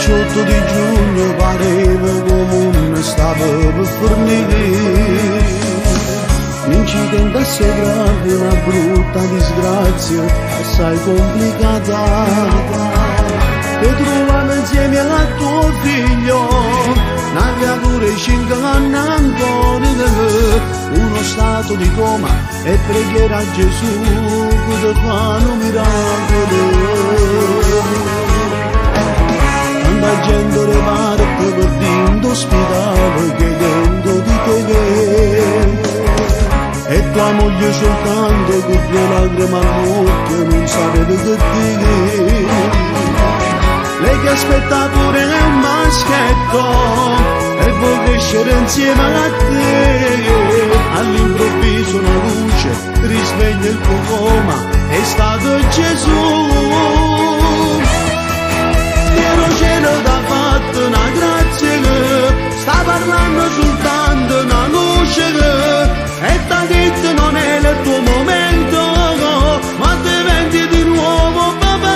18 di giugno pareva come stava per fornire. Un incidente assai grave, una brutta disgrazia assai complicata. E trovano insieme a tuo figlio una creatura di 5 anni ancora, uno stato di coma e preghiera a Gesù che ti fanno miracoli. Tanta gente riparte per dentro ospedale chiedendo di te, e tua moglie soltanto con 2 lacrime all'occhio non sapeva che dire. Lei che aspetta pure un maschietto e vuoi crescere insieme a te. All'improvviso una luce risveglia il tuo coma, è stato Gesù. Pieno cielo t'ha fatto una grazia che sta parlando soltanto una luce che, e t'ha detto non è il tuo momento, ma diventi di nuovo papà.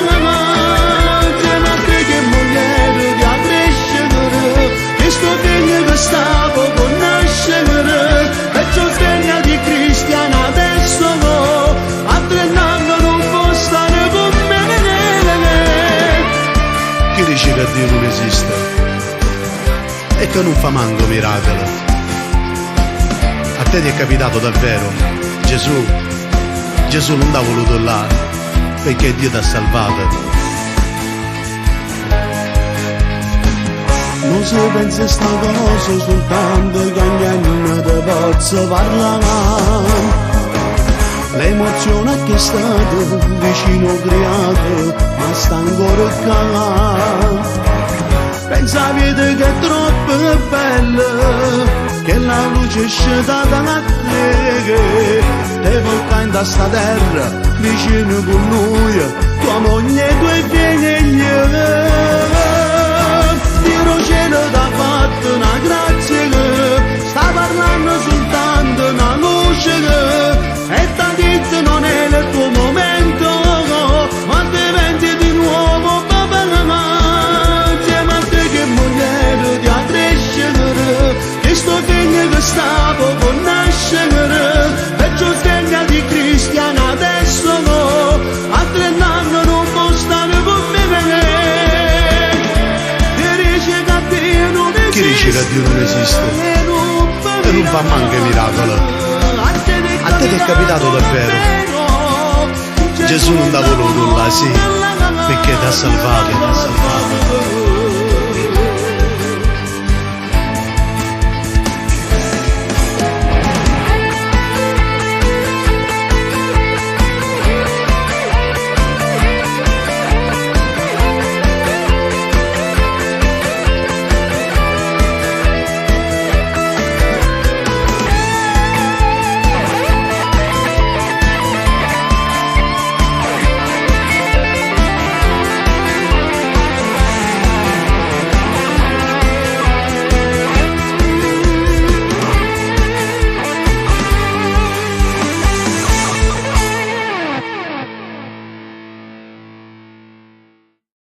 Insieme a te che mogliere di crescere, questo figlio che stavo con nascere, e ciò segna di cristiano adesso, a 3 anni non può stare con me. Chi dice che Dio non esiste e che non fa manco miracoli? A te ti è capitato davvero? Gesù non t'ha voluto là perché Dio ti ha salvato. Non si pensa a sta cosa soltanto che ogni te possa parlare. L'emozione che è stato vicino creato, ma sta ancora calando. Pensa vede che è troppo bella, che la luce esce da te, te porta in sta terra, vicino con noi, tua moglie e 2 figli. Dio cielo t'ha fatto una grazia che sta parlando soltanto una luce che, e t'ha detto non è il tuo momento, ma diventi di nuovo papà. Insieme a te che mogliere di crescere, questo figlio che stavo con nascere, e ciò segna di cristiano adesso, a 3 anni non può stare con me. Chi dice che Dio non esiste e non fa manco miracoli? A te ti è capitato davvero? Gesù non t'ha voluto là, sì, perché ti ha salvato.